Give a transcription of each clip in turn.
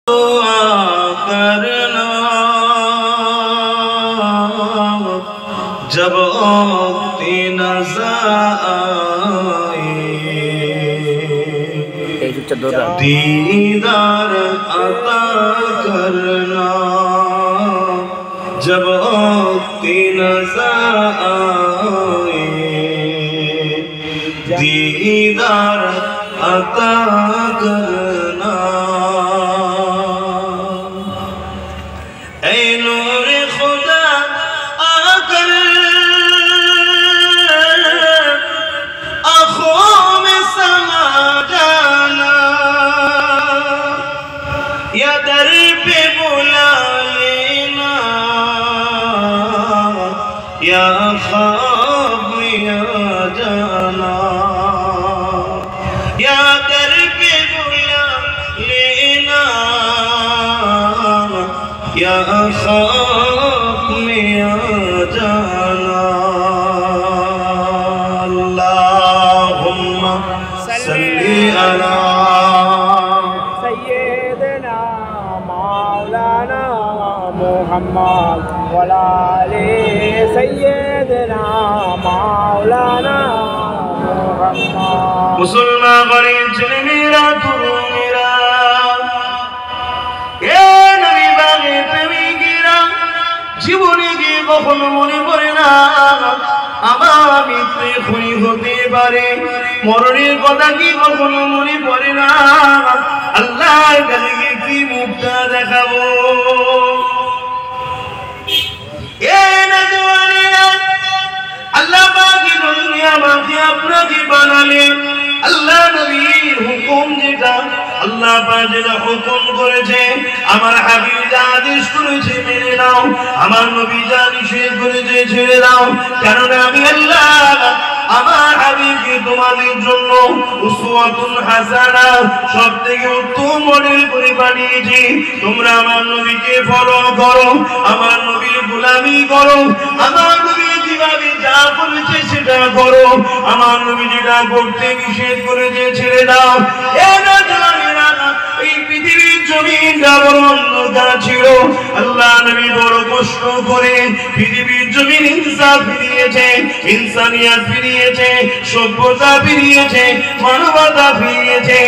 करना जब वक्ति नज़र आए दीदार अता करना जब वक्ति नज़र आए दीदार अता करना या ख्वाब में आ जाना या दर पे बुला लेना या ख्वाब में आ जाना। अल्लाहुम्मा सल्ली अला सय्यदना मौलाना मुहम्मद वला आले सय्यदना मौलाना मुहम्मद। मुसलमान गरीब ছেলে মেয়েরা তরুণেরা এ নবী বাগে প্রেমিকেরা জীবনে কি কখনো মনে পড়ে না আমার মৃত্যু খুনি হতে পারে মরণের কথা কি কখনো মনে পড়ে না আল্লাহর কাছে কি মুখটা দেখাবো। अल्लाह बाकी दुनिया बाकी अपना की बना ले अल्लाह नबी हुकुम जेटा अल्लाह पाक जेटा हुकुम করেছে আমার হাবিব যা আদেশ করেছে মেনে নাও আমার নবী যা নিষেধ করেছে ছেড়ে দাও কারণ আমি আল্লাহ আমার হাবিবকে তোমাদের জন্য উসওয়াতুন হাসানা সবথেকে উত্তম মডেল করে বানিয়েছি। তোমরা আমার নবীকে ফলো করো আমার নবীর গোলামি করো আমার নবী যেভাবে যা বলেছে সেটা করো আমার নবী যেটা করতে নিষেধ করেছে ছেড়ে দাও। এই পৃথিবীর জমিনটা বড় অন্ধকার ছিল আল্লাহ নবী বড় কষ্ট করে পৃথিবীর জমিন ইনসাফ ফিরিয়েছে ইনসানিয়ত ফিরিয়েছে সভ্যতা ফিরিয়েছে মানবতা ফিরিয়েছে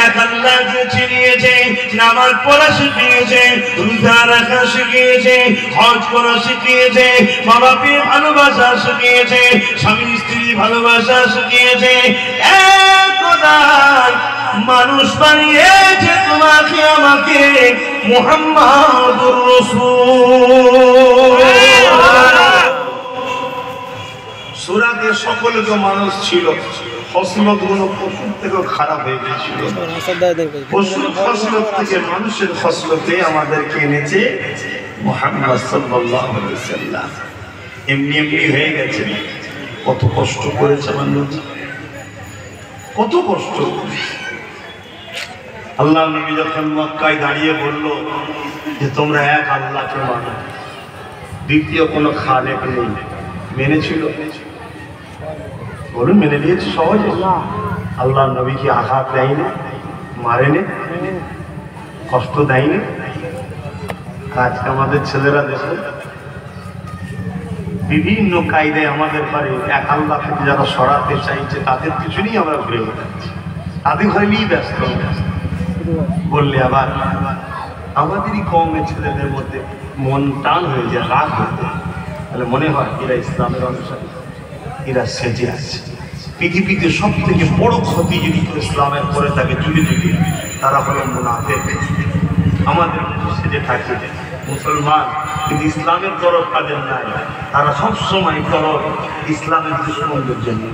এক আল্লাহকে চিনিয়েছে নামাজ পড়া শিখিয়েছে রোজা রাখা শিখিয়েছে হজ করা শিখিয়েছে মা বাপের ভালোবাসা শিখিয়েছে স্বামী স্ত্রী ভালোবাসা শিখিয়েছে এক খোদাই মানুষ বানিয়েছে তোমাকে আমাকে মুহাম্মাদুর রাসূল। সূরাতে সকল যে মানুষ ছিল ফসলত গুলো পশুর থেকে খারাপ হয়ে গিয়েছিল পশুর ফসলত থেকে মানুষের ফসলতে আমাদেরকে এনেছে মুহাম্মদ সাল্লাল্লাহু আলাইহি ওয়াসাল্লাম। এমনি এমনি হয়ে গেছে কত কষ্ট করেছে মানুষ কত কষ্ট। আল্লাহ নবী যখন মক্কায় দাঁড়িয়ে বলল যে তোমরা এক আল্লাহকে মানো দ্বিতীয় কোনো খালেক নেই মেনেছিল বলুন মেনে নিয়েছে সহজে আল্লাহ নবীকে আঘাত দেয়নি মারেনি কষ্ট দেয়নি। আজকে আমাদের ছেলেরা দেখো বিভিন্ন কায়দায় আমাদের বাড়ি এক আল্লাহ থেকে যারা সরাতে চাইছে তাদের পিছনেই আমরা ঘুরে বেড়াচ্ছি তাদের ঘরে নিয়েই ব্যস্ত বললে আবার আমাদেরই কমের ছেলেদের মধ্যে মন টান হয়ে যায় রাগ হয়ে যায় তাহলে মনে হয় এরা ইসলামের অনুসারী এরা সেজে আছে। পৃথিবীতে সব থেকে বড় ক্ষতি যদি ইসলামের করে থাকে যুগে যুগে তারা হলো মুনাফিক। আমাদের সেজে থাকে মুসলমান কিন্তু ইসলামের তরফ তাদের নাই তারা সবসময় তরফ ইসলামের দুশ্মনদের জন্য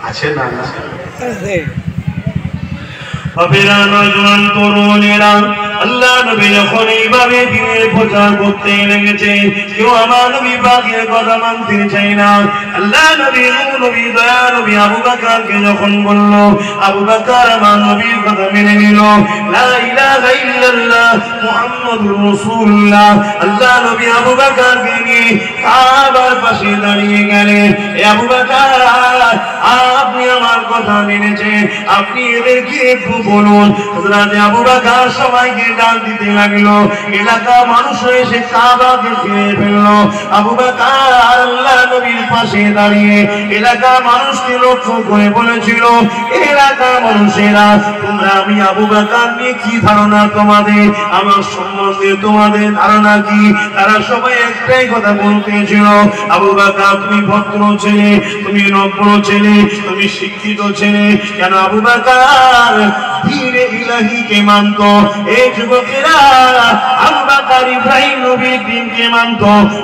আছে না না বাবেরা নজওয়ান তরুণেরা আল্লাহ নবী যখন এইভাবে দিনের প্রচার করতে লেগেছে কেউ আমার নবী পাকের কথা মানতে চায় না। আল্লাহ নবী নবী দয়া নবী আবু বকরকে যখন বলল আবু বকর আমার নবীর কথা মেনে নিল লা ইলাহা ইল্লাল্লাহ ইল্লাল্লাহ মুহাম্মাদুর রাসূলুল্লাহ। আল্লাহ নবী আবু বকরকে নিয়ে কাবার পাশে দাঁড়িয়ে গেলেন। এ আবু বকর, আপনি আমার কথা মেনেছেন, আপনি এদেরকে একটু বলুন। হযরত আবু বকর সবাইকে ডাক দিতে লাগলো। এলাকা মানুষ এসে কাবাকে ঘিরে ফেললো। আবু বকর আল্লাহ নবীর পাশে দাঁড়িয়ে এলাকা মানুষকে লক্ষ্য করে বলেছিল, এলাকা মানুষেরা, তোমরা আমি আবু বকর নিয়ে কি ধারণা তোমাদের, আমার সম্বন্ধে তোমাদের ধারণা কি? তারা সবাই একটাই কথা বলতেছিল, আবু বকর তুমি ভদ্র ছেলে, তুমি নম্র ছেলে, তুমি শিক্ষিত ছেলে। কেন আবু বকর দ্বীনে ইলাহিকে মানত। এই যুবকেরা আবু বকর ইব্রাহিম নবীর দ্বীনকে মানত।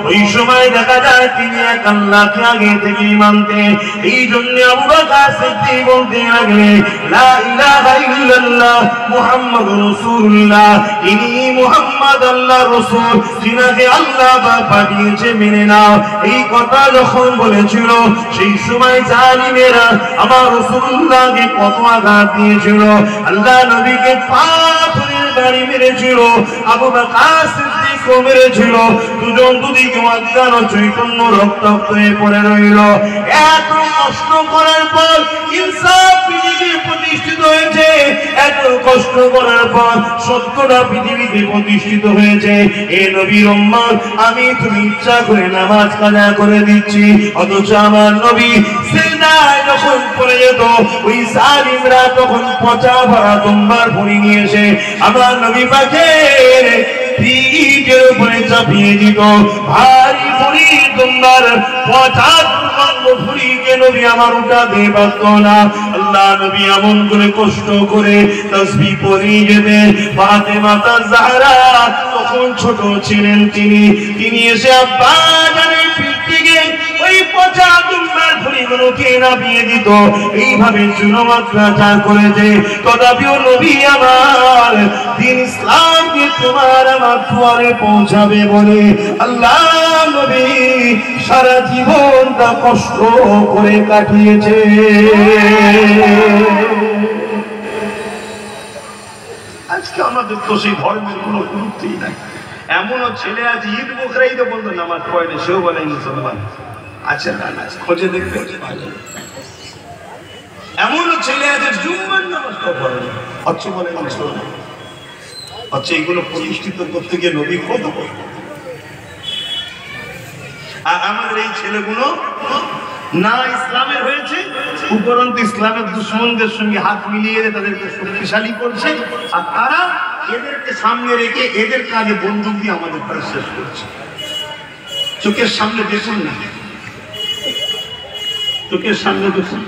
ওই সময় দেখা যায় তিনি এক আল্লাহকে আগে থেকেই মানতেন। এই জন্য আবু বকর সিদ্দিক বলতে লাগলেন, লা ইলাহা ইল্লাল্লাহ মুহাম্মাদুর রাসূলুল্লাহ, ইনি মুহাম্মদ আল্লাহর রাসূল, যিনাকে আল্লাহ পাঠিয়েছে মেনে নাও। এই কথা যখন বলেছিল, সেই সময় জালিমেরা আমার রাসূলুল্লাহকে কত আঘাত দিয়েছিল। আল্লাহ নবীকে পাথরের বাড়ি মেরেছিল, আবু বকর সিদ্দিকও মেরেছিল। দুজন দুদিকে অজ্ঞান ও চৈতন্য রক্তাক্ত হয়ে পড়ে রইল। এত কষ্ট করার পর ইনসাফ পৃথিবীতে প্রতিষ্ঠিত হয়েছে, এত কষ্ট করার পর সত্যটা পৃথিবীতে প্রতিষ্ঠিত হয়েছে। এ নবীর উম্মত, আমি তুমি ইচ্ছা করে নামাজ কাজা করে দিচ্ছি, অথচ আমার নবী সিজদায় যখন পড়ে যেত, ওই জালিমরা তখন পচা ভরা দুম্বার ভুঁড়ি নিয়ে এসে আমার নবী পাকের পিঠের উপরে চাপিয়ে দিত। ভারী ভুঁড়ি দুম্বার পচা ভুঁড়িকে নবী আমার উঠাতে পারত না। আল্লাহ নবী এমন করে কষ্ট করে তাসবিহ পড়িয়ে যেতেন। ফাতেমা জাহরা তখন ছোট ছিলেন, তিনি এসে আব্বা জানের পিঠ থেকে ওই পচা দুম্বার ভুঁড়িগুলোকে নামিয়ে দিত। এইভাবে জুলুম অত্যাচার করেছে, তথাপিও নবী আমার দ্বীন ইসলামকে তোমার আমার দুয়ারে পৌঁছাবে বলে আল্লাহ নবী সারা জীবনটা কষ্ট করে কাটিয়েছে। আজকে আমাদের তো সেই ধর্মের কোনো গুরুত্বই নাই। এমনও ছেলে আছে ঈদ বকরা ঈদে বলতো নামাজ পড়ে না, সেও বলে মুসলমান আছে না, খোঁজে দেখবে। এমনও ছেলে আছে জুম্মার নামাজটা পড়ে না, হচ্ছে বলে মুসলমান। হচ্ছে এগুলো প্রতিষ্ঠিত করতে গিয়ে নবী কত করবে। আর আমাদের এই ছেলেগুলো না ইসলামের হয়েছে, উপরন্তু ইসলামের দুশ্মনদের সঙ্গে হাত মিলিয়ে তাদেরকে শক্তিশালী করছে। আর তারা এদেরকে সামনে রেখে এদের কাজে বন্দুক দিয়ে আমাদের প্রায় শেষ করছে। চোখের সামনে দেখুন না, চোখের সামনে দেখুন।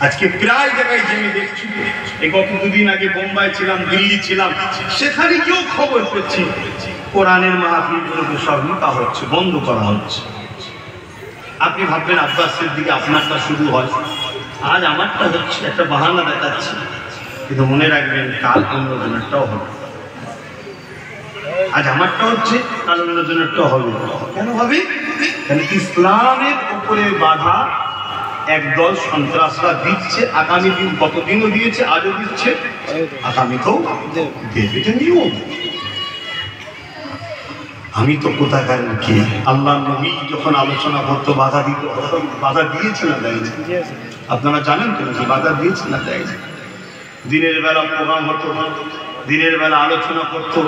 আজকে প্রায় জায়গায় যে আমি দেখছি, এই গত দুদিন আগে বোম্বাই ছিলাম, দিল্লি ছিলাম, সেখানে কেউ খবর পেয়েছি কোরআনের মাহফিলগুলোকে সব লুটা হচ্ছে, বন্ধ করা হচ্ছে। আপনি ভাববেন আব্বাস সিদ্দিকে আপনারটা শুরু হয়, আজ আমারটা হচ্ছে, একটা বাহানা দেখাচ্ছে। কিন্তু মনে রাখবেন কাল অন্যজনেরটাও হবে। আজ আমারটা হচ্ছে, কাল অন্যজনেরটাও হবে। কেন হবে? কেন ইসলামের উপরে বাধা একদল সন্ত্রাসরা দিচ্ছে। আগামী দিন গতদিনও দিয়েছে, আজও দিচ্ছে, আগামীতেও দেবে। এটা নিয়ম। আমি তো কোথাকার কি? আল্লাহ নবী যখন আলোচনা করতো বাধা দিত, বাধা দিয়েছে না দেয়নি? আপনারা জানেন তো নাকি বাধা দিয়েছে না দেয়নি? দিনের বেলা প্রোগ্রাম হতো, দিনের বেলা আলোচনা করতো,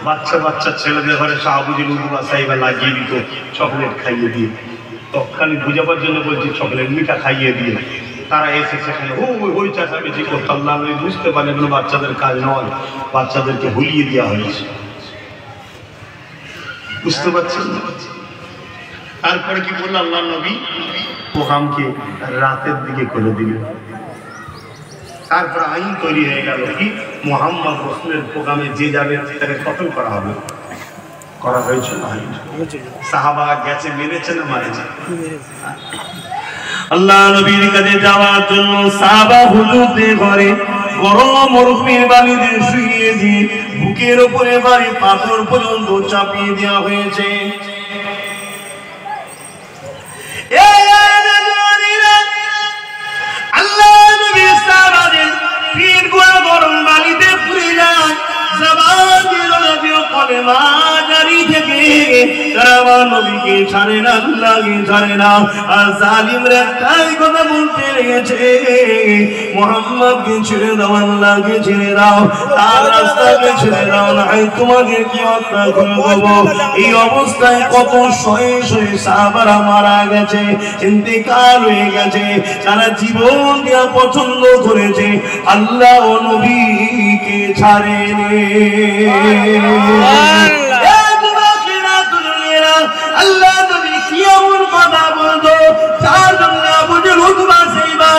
বাচ্চা বাচ্চা ছেলেদের ঘরে শাহাবুদ্দিন উদ্দুবা সাহেবা লাগিয়ে দিত চকলেট খাইয়ে দিয়ে। তখনই বুঝাবার জন্য বলছি চকলেট মিঠা খাইয়ে দিয়ে তারা এসে সেখানে ওই চেঁচামেচি করতো। আল্লাহ নবী বুঝতে পারেন এগুলো বাচ্চাদের কাজ নয়, বাচ্চাদেরকে ভুলিয়ে দেওয়া হয়েছে। বুঝতে পারছেন? তারপরে কি বললো আল্লাহ নবী? প্রোগ্রামকে রাতের দিকে করে দিলেন। তারপর আইন তৈরি হয়ে গেল কি মুহাম্মদ রাসূলের প্রোগ্রামে যে যাবে তাকে কতল করা হবে। করা হয়েছে না? সাহাবা গেছে, মেরেছে না মারেছে? আল্লাহ নবীর কাছে যাওয়ার জন্য সাহাবা হুজুরদের ঘরে গরম মরুভূমির বালিতে শুইয়ে দিয়ে বুকের উপরে বাড়ি পাথর পর্যন্ত চাপিয়ে দেওয়া হয়েছে। আল্লাহ নবী সাহাবাদের পিঠ গরম বালিতে পুড়ে যায়। তারা আমার নবীকে ছাড়ে না, আল্লাহকে ছাড়ে না। আর জালিমরা একটাই কথা বলতে লেগেছে, মুহাম্মদকে ছেড়ে দাও, আল্লাহকে ছেড়ে দাও, তার রাস্তাকে ছেড়ে দাও, না হয় তোমাদেরকে হত্যা করে দেবো। এই অবস্থায় কত শয়ে শয়ে সাহাবারা মারা গেছে, ইন্তেকাল হয়ে গেছে। তারা জীবন দেওয়া পছন্দ করেছে, আল্লাহ ও নবীকে ছাড়েনি। আল্লাহ নবী কি এমন কথা বলতো যার জন্য আবু জেহেল উতবা সাইবা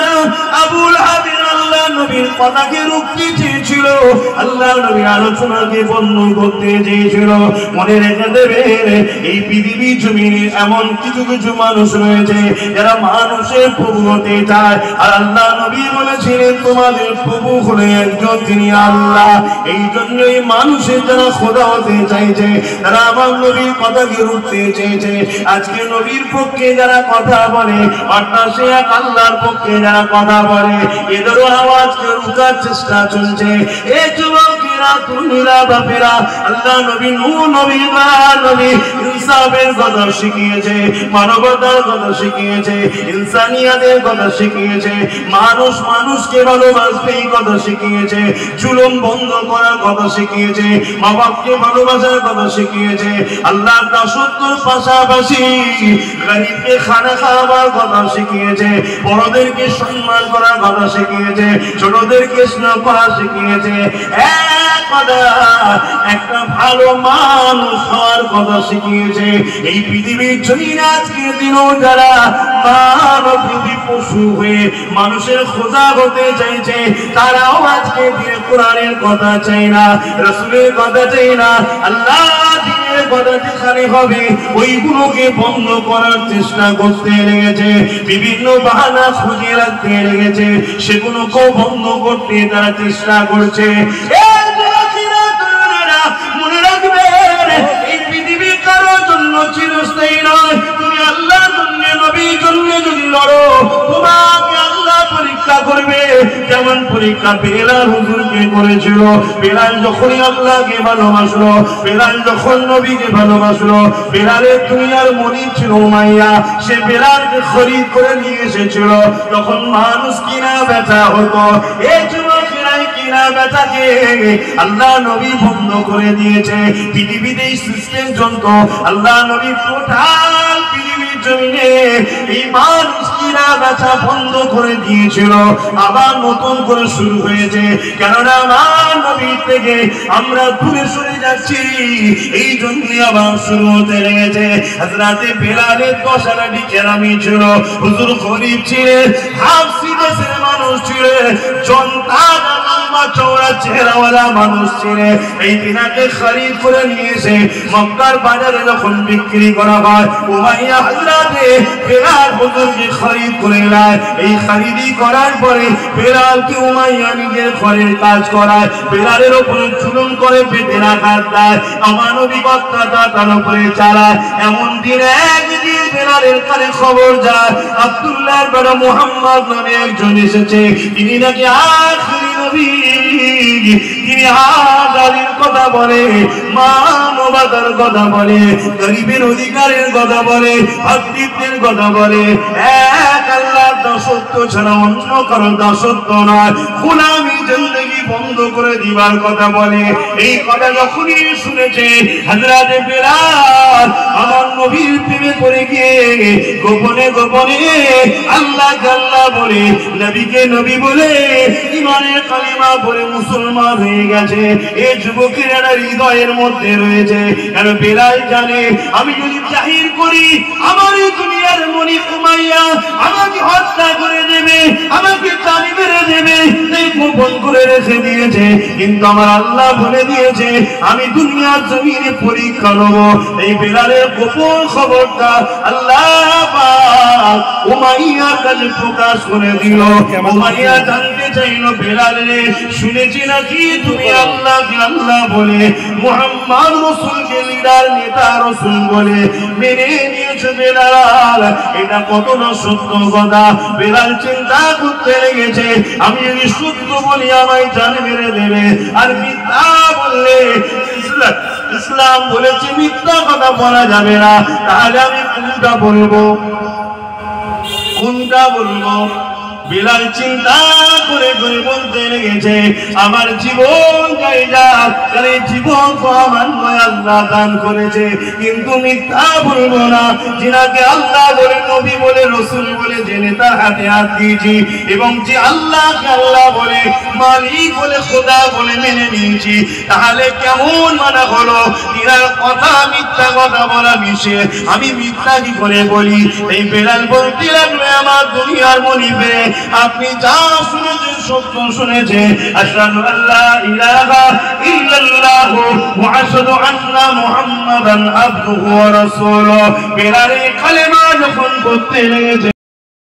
আবুল হাবিব আল্লাহ নবীর কথাকে রুখতে চেয়েছিল, আল্লাহ নবীর আলোচনাকে বন্ধ করতে চেয়েছিল। মনে রেখে দেবেন, এই পৃথিবীর জমিনে এমন কিছু কিছু মানুষ রয়েছে যারা মানুষের প্রভু হতে চায়, আর আল্লাহ নবী বলেছিলেন তোমাদের প্রভু হলে একজন, তিনি আল্লাহ। এই জন্যই মানুষের যারা খোদা হতে চাইছে, তারা আমার নবীর কথাকে রুখতে চেয়েছে। আজকে নবীর পক্ষে যারা কথা বলে, অর্থাৎ সে এক আল্লাহর পক্ষে যারা কথা বলে, এদেরও আওয়াজকে রুখার চেষ্টা চলছে। এই যুবকেরা, তুমিরা, বাপেরা, আল্লাহ নবী নূহ নবী নবী ইনসাফের কথা শিখিয়েছে, মানবতার কথা শিখিয়েছে, ইনসানিয়াতের কথা শিখিয়েছে, মানুষ মানুষকে ভালোবাসবে এই কথা শিখিয়েছে, জুলুম বন্ধ করার কথা শিখিয়েছে, মা বাপকে ভালোবাসার কথা শিখিয়েছে, আল্লাহর দাসত্বের পাশাপাশি গরিবকে খানা খাওয়াবার কথা শিখিয়েছে, বড়দেরকে সম্মান করার কথা শিখিয়েছে, ছোটদেরকে স্নেহ করা শিখিয়েছে, একটা ভালো মানুষ হওয়ার কথা শিখিয়েছে। এই পৃথিবীর জমিনে আজকের দিনও যারা মানবরূপী পশু হয়ে মানুষের খোঁজা হতে চাইছে, তারাও আজকে দিনে কোরআনের কথা চাই না, রাসূলের কথা চাই না, আল্লাহ দিনের কথা যেখানে হবে ওইগুলোকে বন্ধ করার চেষ্টা করতে লেগেছে, বিভিন্ন বাহানা খুঁজে রাখতে লেগেছে, সেগুলোকেও বন্ধ করতে তারা চেষ্টা করছে। মনে রাখবেন, এই পৃথিবী কারোর জন্য চিরস্থায়ী নয়। তুমি আল্লাহর জন্য, নবীর জন্য যদি লড়ো, তোমাকে আল্লাহ পরীক্ষা করবে। যেমন পরীক্ষা বেলাল হুজুরকে করেছিল। বেলাল যখনই আল্লাহকে ভালোবাসলো, বেলাল যখন নবীকে ভালোবাসলো, বেলালের দুনিয়ার মনিব ছিল উমাইয়া, সে বেলালকে খরিদ করে নিয়ে এসেছিল। তখন মানুষ কিনা বেচা হতো, এই যুবকেরা কিনা বেচাকে আল্লাহ নবী বন্ধ করে দিয়েছে। পৃথিবীতে এই সিস্টেম চলত, আল্লাহ নবী টোটাল পৃথিবীর জমিনে এই মানুষ কিনা বেচা বন্ধ করে দিয়েছিল, আবার নতুন করে শুরু হয়েছে। কেননা আমার নবী থেকে আমরা দূরে সরে যাচ্ছি, এই জন্য আবার শুরু হতে লেগেছে। হযরতে বেলালের 10 আনাটি কেরামি ছিল, হুজুর গরীব ছিলেন, হাফসি দেশের মানুষ ছিলেন, জনতা লম্বা চওড়া চেহারাওয়ালা মানুষ ছিলেন। এই দিনাকে খরিদ করে নিয়েছে মক্কার বাজারে যখন বিক্রি করা হয়, উমাইয়া হযরতে বেলাল হুজুরকে খরিদ করে নেয়। এই খরিদি করার পরে বেলালকে উমাইয়া নিজের ঘরের কাজ করায়, বেলালের উপরে জুলুম করে পেটে রাখার দেয়, আমার নবী কথাটা তার উপরে চালায়। এমন দিন একদিন বেলালের কানে খবর যায়, আব্দুল্লাহর বড় মুহাম্মদ নামে একজন এসেছে, তিনি নাকি আখিরি নবী, তিনি আজালির কথা বলে, মানবতার কথা বলে, গরিবের অধিকারের কথা বলে, ভক্তিত্বের কথা বলে, এক আল্লাহর দাসত্ব ছাড়া অন্য কারো দাসত্ব নয়, গোলামি জিন্দেগি বন্ধ করে দিবার কথা বলে। এই কথা যখনই শুনেছে হযরতে বেলাল আমার নবীর প্রেমে পড়ে গিয়ে গোপনে গোপনে আল্লাহ আল্লাহ বলে, নবীকে নবী বলে ঈমানের কালিমা পড়ে মুসলমান হয়ে গেছে। এই যুবকের হৃদয়ের মধ্যে রয়েছে, কারণ বেলাল জানে আমি যদি জাহির করি আমার এই দুনিয়ার মনিব উমাইয়া আমাকে হত্যা করে দেবে, আমাকে জানি মেরে দেবে, তাই গোপন করে রেখে দিয়েছে। কিন্তু আমার আল্লাহ বলে দিয়েছে আমি দুনিয়ার জমিনে পরীক্ষা নেব। এই বেলালের গোপন খবরটা আল্লাহ পাক উমাইয়ার কাছে প্রকাশ করে দিল। উমাইয়া জানতে চাইল, বেলাল রে শুনেছি নাকি তুমি আল্লাহকে আল্লাহ বলে, মুহাম্মদ রাসূলকে লিডার নেতা রাসূল বলে মেনে নিয়েছে বেলাল, এটা কতটা সত্য কথা। বেলাল চিন্তা করতে লেগেছে, আমি যদি সত্য বলি আমায় জান মেরে দেবে, আর মিথ্যা বললে ইসলাম সাল্লাম বলেছে মিথ্যা কথা বলা যাবে না, তাহলে আমি কোনটা বলবো? বিলাল চিন্তা করে করে বলতে লেগেছে, আমার জীবন যাই যাক, আরে জীবন তো আমার নয়, আল্লাহ দান করেছে, কিন্তু মিথ্যা বলবো না। যিনাকে আল্লাহ বলে, নবী বলে, রসুল বলে জেনে তার হাতে হাত দিয়েছি, এবং যে আল্লাহকে আল্লাহ বলে, মালিক বলে, খোদা বলে মেনে নিয়েছি, তাহলে কেমন মানা হলো? তিনার কথা মিথ্যা কথা বলা মিশে, আমি মিথ্যা কি করে বলি? এই বেলাল বলতে লাগলো, আমার দুনিয়ার মনিবে আপনি যা শুনেছেন সত্য শুনেছেন। আশহাদু আল্লা ইলাহা ইল্লাল্লাহ ওয়া আশহাদু আন্না মুহাম্মাদান আবদুহু ওয়া রাসূলুহু। বেলাল কালেমা যখন পড়তে লেগেছে